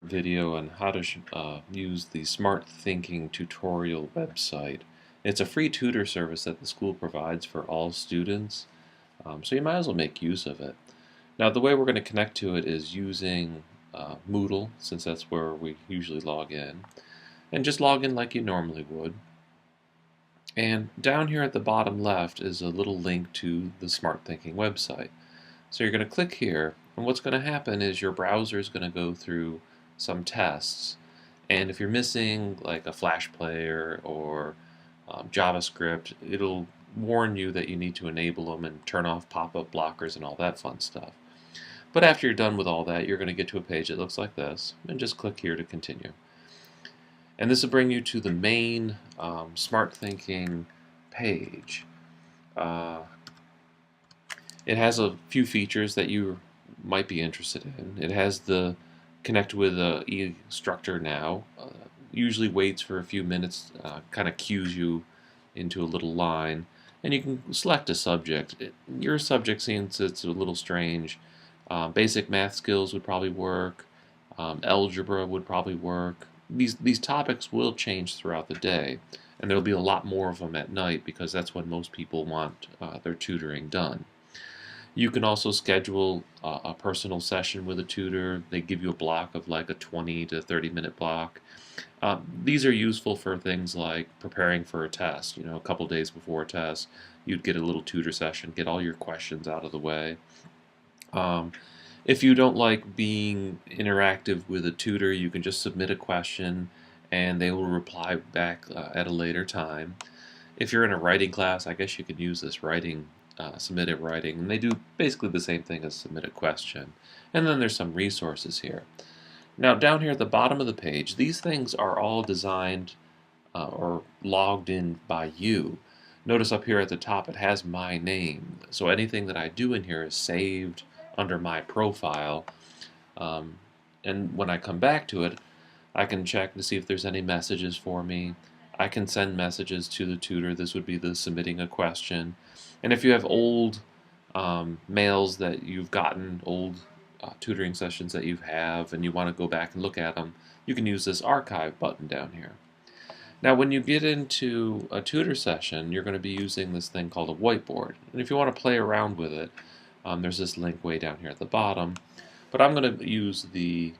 Video on how to use the SmartThinking tutorial website. It's a free tutor service that the school provides for all students, so you might as well make use of it. Now, the way we're going to connect to it is using Moodle, since that's where we usually log in, and just log in like you normally would. And down here at the bottom left is a little link to the SmartThinking website. So you're going to click here, and what's going to happen is your browser is going to go through some tests, and if you're missing like a Flash player or JavaScript, it'll warn you that you need to enable them and turn off pop-up blockers and all that fun stuff. But after you're done with all that, you're going to get to a page that looks like this, and just click here to continue. And this will bring you to the main SmartThinking page. It has a few features that you might be interested in. It has the connect with e-instructor now. Usually waits for a few minutes, kind of cues you into a little line, and you can select a subject. Your subject, since it's a little strange, basic math skills would probably work. Algebra would probably work. These topics will change throughout the day, and there'll be a lot more of them at night because that's when most people want their tutoring done. You can also schedule a personal session with a tutor. They give you a block of like a 20 to 30-minute block. These are useful for things like preparing for a test. You know, a couple days before a test, you'd get a little tutor session, get all your questions out of the way. If you don't like being interactive with a tutor, you can just submit a question and they will reply back at a later time. If you're in a writing class, I guess you could use this submitted writing, and they do basically the same thing as submit a question. And then there's some resources here. Now down here at the bottom of the page, these things are all designed or logged in by you. Notice up here at the top it has my name, so anything that I do in here is saved under my profile, and when I come back to it, I can check to see if there's any messages for me. I can send messages to the tutor. This would be the submitting a question. And if you have old mails that you've gotten, old tutoring sessions that you have, and you want to go back and look at them, you can use this archive button down here. Now when you get into a tutor session, you're going to be using this thing called a whiteboard. And if you want to play around with it, there's this link way down here at the bottom. But I'm going to use the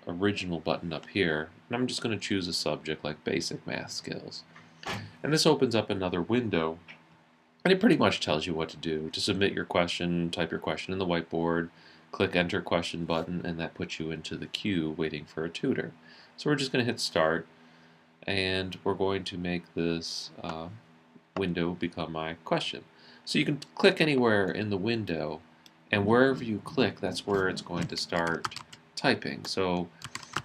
original button up here, and I'm just going to choose a subject like basic math skills. And this opens up another window, and it pretty much tells you what to do. To submit your question, type your question in the whiteboard, click enter question button, and that puts you into the queue waiting for a tutor. So we're just going to hit start, and we're going to make this window become my question. So you can click anywhere in the window, and wherever you click, that's where it's going to start typing. So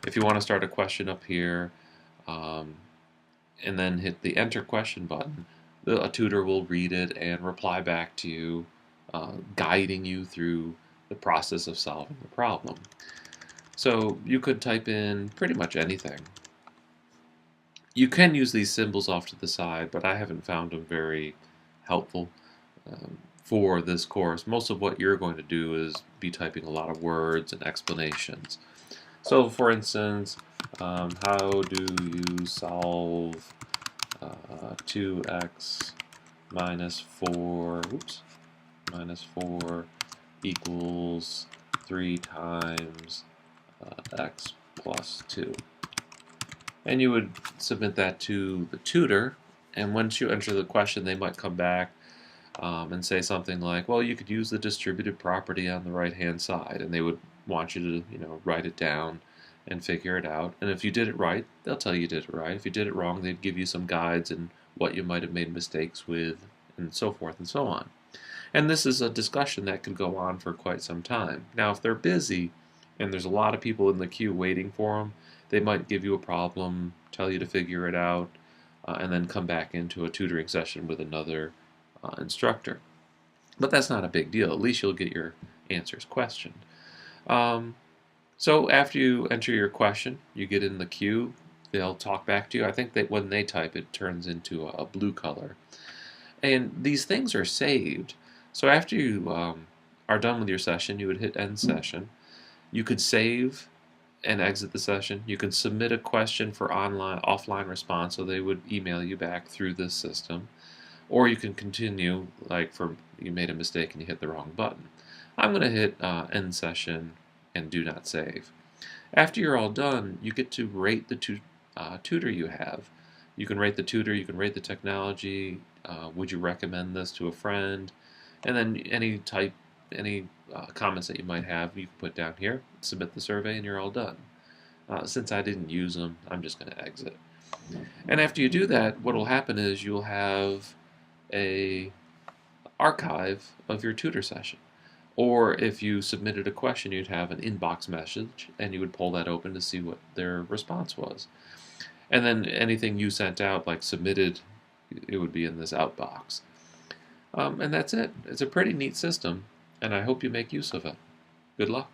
if you want to start a question up here, and then hit the enter question button, a tutor will read it and reply back to you, guiding you through the process of solving the problem. So you could type in pretty much anything. You can use these symbols off to the side, but I haven't found them very helpful for this course. Most of what you're going to do is be typing a lot of words and explanations. So for instance, how do you solve 2x minus 4 equals 3 times x plus 2. And you would submit that to the tutor, and once you enter the question, they might come back and say something like, well, you could use the distributed property on the right-hand side, and they would want you to, write it down and figure it out. And if you did it right, they'll tell you did it right. If you did it wrong, they'd give you some guides and what you might have made mistakes with, and so forth and so on. And this is a discussion that could go on for quite some time. Now, if they're busy and there's a lot of people in the queue waiting for them, they might give you a problem, tell you to figure it out, and then come back into a tutoring session with another instructor. But that's not a big deal. At least you'll get your answers questioned. So after you enter your question, you get in the queue, they'll talk back to you. I think that when they type, it turns into a blue color. And these things are saved. So after you are done with your session, you would hit end session. You could save and exit the session. You can submit a question for offline response, so they would email you back through this system. Or you can continue, like for you made a mistake and you hit the wrong button. I'm going to hit end session and do not save. After you're all done, you get to rate the tutor you have. You can rate the tutor, you can rate the technology, would you recommend this to a friend, and then any comments that you might have, you can put down here, submit the survey, and you're all done. Since I didn't use them, I'm just going to exit. And after you do that, what will happen is you'll have a archive of your tutor session. Or if you submitted a question, you'd have an inbox message, and you would pull that open to see what their response was. And then anything you sent out, like submitted, it would be in this outbox. And that's it. It's a pretty neat system, and I hope you make use of it. Good luck.